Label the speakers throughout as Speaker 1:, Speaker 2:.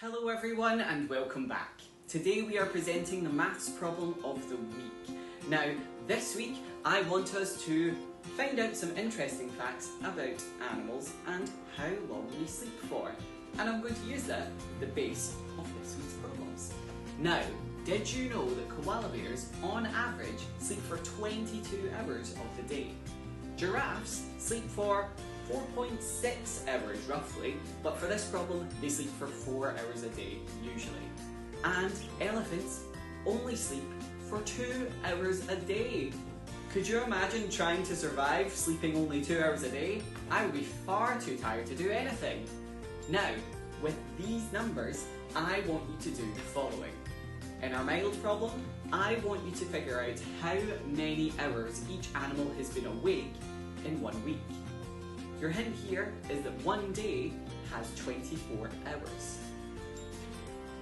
Speaker 1: Hello everyone and welcome back. Today we are presenting the maths problem of the week. Now this week I want us to find out some interesting facts about animals and how long they sleep for. And I'm going to use that as the base of this week's problems. Now, did you know that koala bears on average sleep for 22 hours of the day? Giraffes sleep for 4.6 hours roughly, but for this problem they sleep for 4 hours a day usually. And elephants only sleep for 2 hours a day. Could you imagine trying to survive sleeping only 2 hours a day? I would be far too tired to do anything. Now, with these numbers, I want you to do the following. In our mild problem, I want you to figure out how many hours each animal has been awake in 1 week. Your hint here is that one day has 24 hours.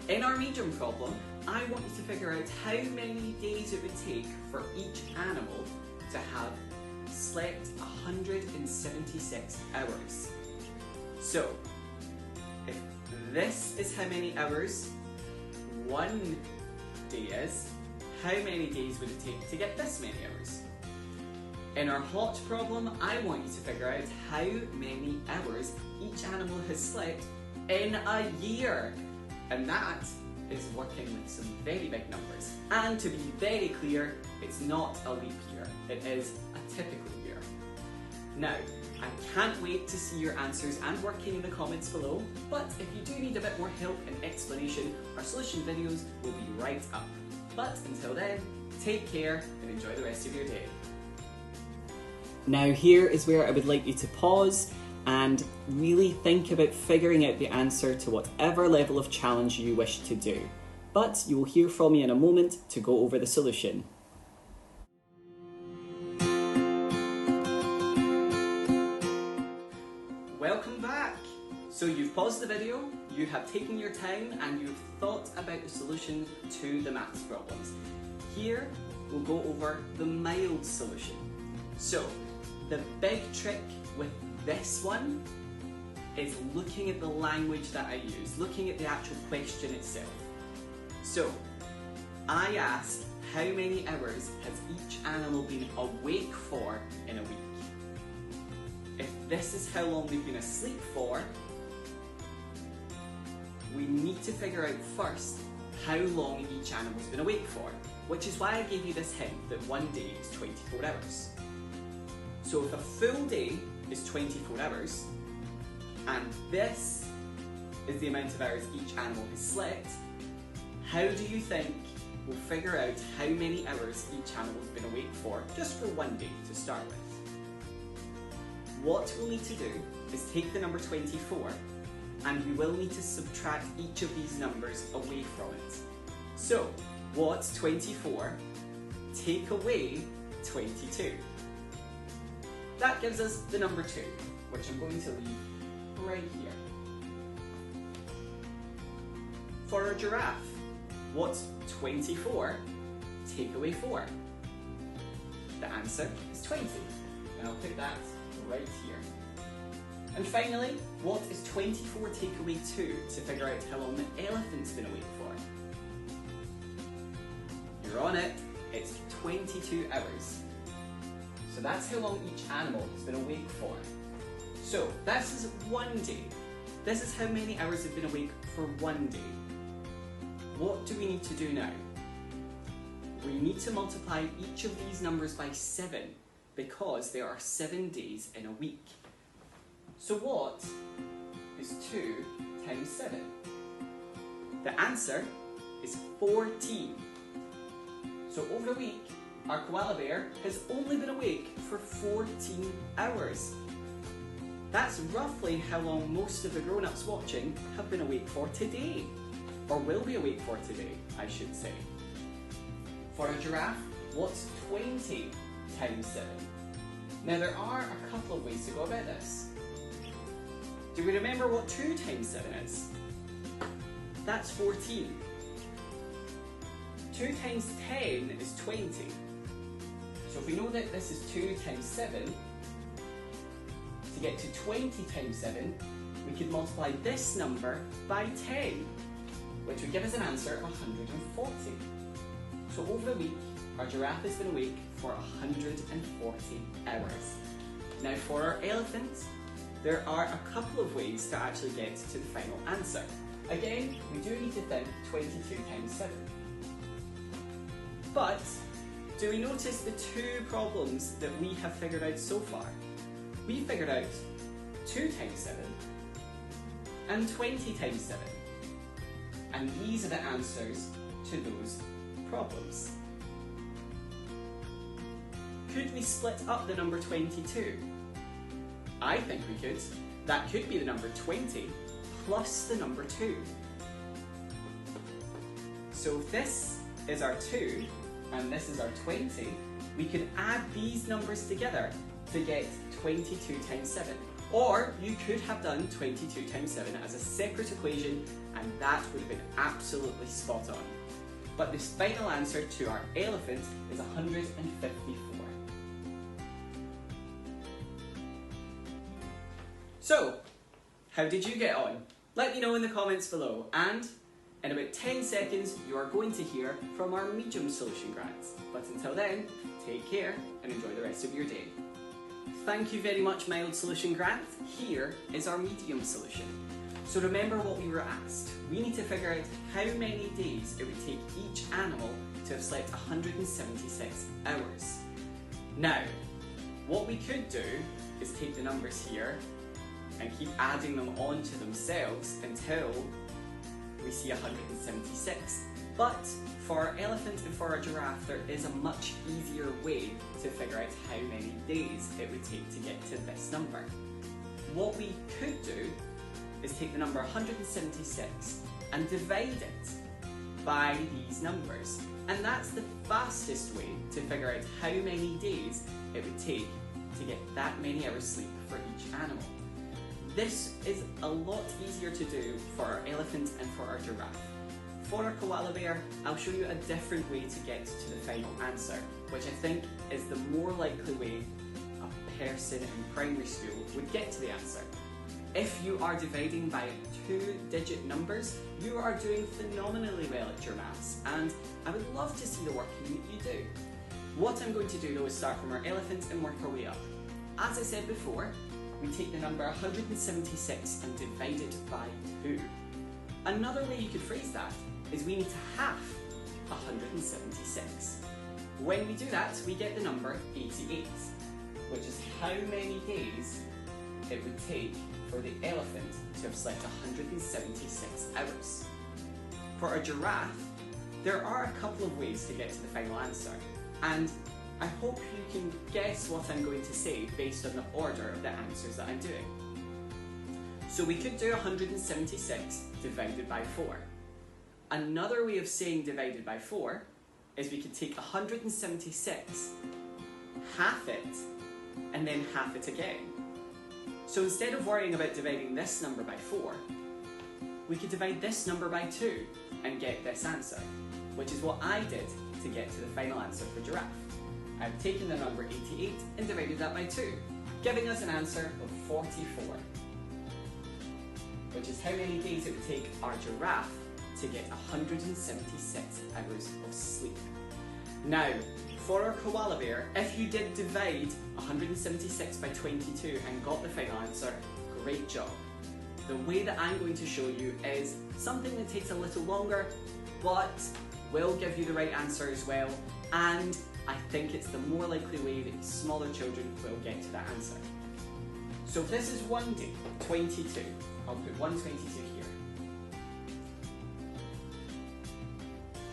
Speaker 1: In our medium problem, I want you to figure out how many days it would take for each animal to have slept 176 hours. So, if this is how many hours one day is, how many days would it take to get this many hours? In our hot problem, I want you to figure out how many hours each animal has slept in a year. And that is working with some very big numbers. And to be very clear, it's not a leap year, it is a typical year. Now, I can't wait to see your answers and working in the comments below, but if you do need a bit more help and explanation, our solution videos will be right up. But until then, take care and enjoy the rest of your day. Now here is where I would like you to pause and really think about figuring out the answer to whatever level of challenge you wish to do. But you will hear from me in a moment to go over the solution. Welcome back! So you've paused the video, you have taken your time and you've thought about the solution to the maths problems. Here we'll go over the mild solution. So the big trick with this one is looking at the language that I use, looking at the actual question itself. So, I ask how many hours has each animal been awake for in a week? If this is how long they've been asleep for, we need to figure out first how long each animal's been awake for, which is why I gave you this hint that one day is 24 hours. So if a full day is 24 hours, and this is the amount of hours each animal has slept, how do you think we'll figure out how many hours each animal's been awake for, just for one day to start with? What we'll need to do is take the number 24, and we will need to subtract each of these numbers away from it. So, what's 24 take away 22? That gives us the number 2, which I'm going to leave right here. For a giraffe, what's 24 take away 4? The answer is 20, and I'll put that right here. And finally, what is 24 take away 2 to figure out how long the elephant's been awake for? You're on it, it's 22 hours. So that's how long each animal has been awake for. So this is one day. This is how many hours they've been awake for one day. What do we need to do now? We need to multiply each of these numbers by 7 because there are 7 days in a week. So what is 2 times 7? The answer is 14. So over a week, our koala bear has only been awake for 14 hours. That's roughly how long most of the grown-ups watching have been awake for today. Or will be awake for today, I should say. For a giraffe, what's 20 times 7? Now there are a couple of ways to go about this. Do we remember what 2 times 7 is? That's 14. 2 times 10 is 20. So if we know that this is 2 times 7, to get to 20 times 7, we could multiply this number by 10. which would give us an answer of 140. So over the week, our giraffe has been awake for 140 hours. Now for our elephant, there are a couple of ways to actually get to the final answer. Again, we do need to think 22 times 7. But do we notice the two problems that we have figured out so far? We figured out 2 times 7 and 20 times 7. And these are the answers to those problems. Could we split up the number 22? I think we could. That could be the number 20 plus the number 2. So if this is our 2 and this is our 20, we could add these numbers together to get 22 times 7. Or you could have done 22 times 7 as a separate equation, and that would have been absolutely spot on. But the final answer to our elephant is 154. So, how did you get on? Let me know in the comments below, and in about 10 seconds you are going to hear from our medium solution grads. But until then, take care and enjoy the rest of your day. Thank you very much, mild solution grad. Here is our medium solution. So remember what we were asked. We need to figure out how many days it would take each animal to have slept 176 hours. Now, what we could do is take the numbers here and keep adding them onto themselves until we see 176. But for our elephant and for our giraffe, there is a much easier way to figure out how many days it would take to get to this number. What we could do is take the number 176 and divide it by these numbers. And that's the fastest way to figure out how many days it would take to get that many hours sleep for each animal. This is a lot easier to do for our elephant and for our giraffe. For our koala bear, I'll show you a different way to get to the final answer, which I think is the more likely way a person in primary school would get to the answer. If you are dividing by 2-digit numbers, you are doing phenomenally well at your maths, and I would love to see the working that you do. What I'm going to do though is start from our elephant and work our way up. As I said before, we take the number 176 and divide it by 2. Another way you could phrase that is we need to half 176. When we do that, we get the number 88, which is how many days it would take for the elephant to have slept 176 hours. For a giraffe, there are a couple of ways to get to the final answer, and I hope you can guess what I'm going to say based on the order of the answers that I'm doing. So we could do 176 divided by 4. Another way of saying divided by 4 is we could take 176, half it, and then half it again. So instead of worrying about dividing this number by 4, we could divide this number by 2 and get this answer, which is what I did to get to the final answer for giraffe. I've taken the number 88 and divided that by 2, giving us an answer of 44, which is how many days it would take our giraffe to get 176 hours of sleep. Now, for our koala bear, if you did divide 176 by 22 and got the final answer, great job. The way that I'm going to show you is something that takes a little longer, but will give you the right answer as well, and I think it's the more likely way that smaller children will get to that answer. So if this is one day, 22, I'll put 122 here.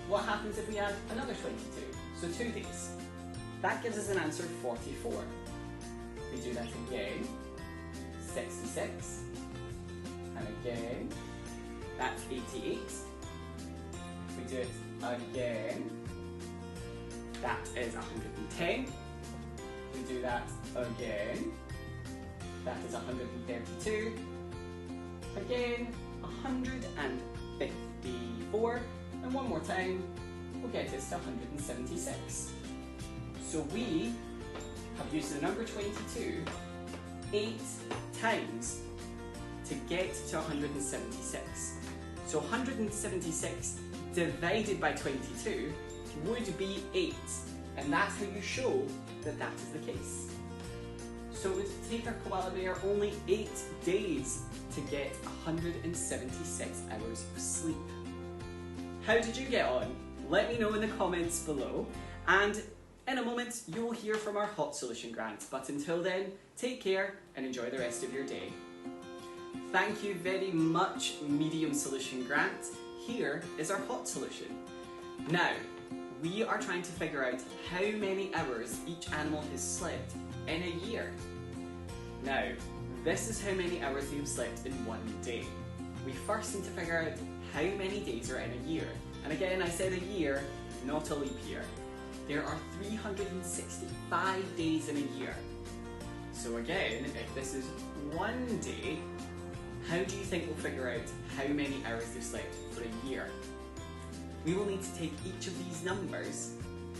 Speaker 1: What happens if we add another 22? So 2 days. That gives us an answer of 44. We do that again, 66, and again, that's 88. If we do it again, that is 110. We do that again, that is 132. Again, 154. And one more time, will get us to 176. So we have used the number 22 8 times to get to 176. So 176 divided by 22 would be 8, and that's how you show that that is the case. So it would take our koala bear only 8 days to get 176 hours of sleep. How did you get on? Let me know in the comments below, and in a moment you will hear from our hot solution grant, but until then, take care and enjoy the rest of your day. Thank you very much, medium solution grant. Here is our hot solution. Now, we are trying to figure out how many hours each animal has slept in a year. Now, this is how many hours they've slept in one day. We first need to figure out how many days are in a year. And again, I said a year, not a leap year. There are 365 days in a year. So again, if this is one day, how do you think we'll figure out how many hours they've slept for a year? We will need to take each of these numbers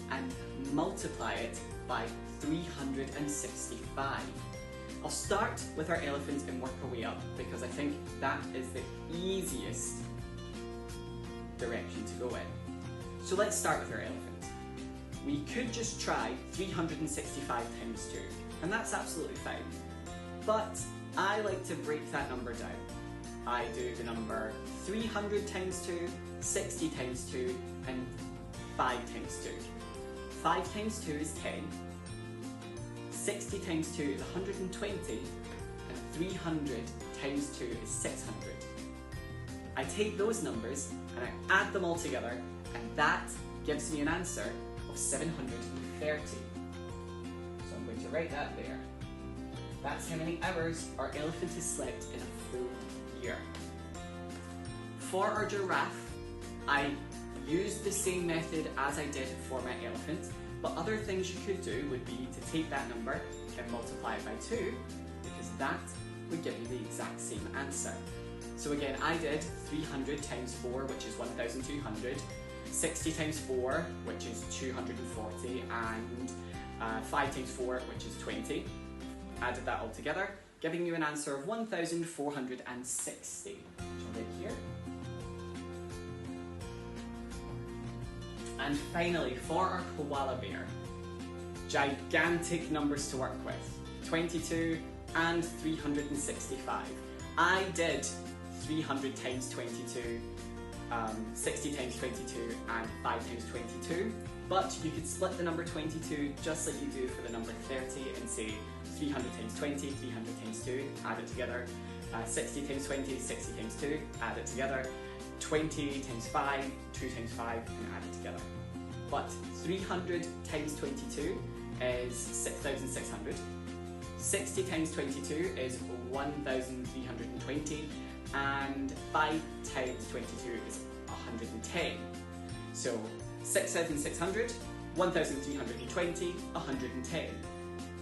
Speaker 1: and multiply it by 365. I'll start with our elephant and work our way up because I think that is the easiest direction to go in. So let's start with our elephant. We could just try 365 times 2, and that's absolutely fine. But I like to break that number down. I do the number 300 times 2, 60 times 2, and 5 times 2. 5 times 2 is 10, 60 times 2 is 120, and 300 times 2 is 600. I take those numbers and I add them all together, and that gives me an answer of 730. So I'm going to write that there. That's how many hours our elephant has slept in a full year. For our giraffe, I used the same method as I did for my elephant, but other things you could do would be to take that number and multiply it by 2, because that would give you the exact same answer. So again, I did 300 times 4, which is 1,200, 60 times 4, which is 240, and 5 times 4, which is 20. Added that all together, giving you an answer of 1,460. Which I'll write here. And finally, for our koala bear, gigantic numbers to work with, 22 and 365. I did 300 times 22, 60 times 22, and 5 times 22, but you could split the number 22 just like you do for the number 30 and say 300 times 20, 300 times 2, add it together, 60 times 20, 60 times 2, add it together, 20 times 5, 2 times 5, and add it together. But 300 times 22 is 6,600, 60 times 22 is 1,320, and 5 times 22 is 110. So 6,600, 1,320, 110.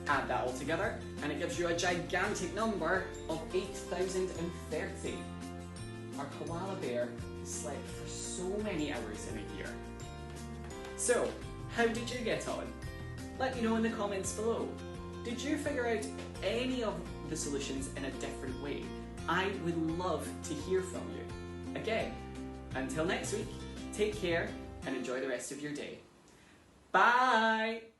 Speaker 1: Add that all together and it gives you a gigantic number of 8,030. Our koala bear has slept for so many hours in a year. So, how did you get on? Let me know in the comments below. Did you figure out any of the solutions in a different way? I would love to hear from you. Again, until next week, take care and enjoy the rest of your day. Bye!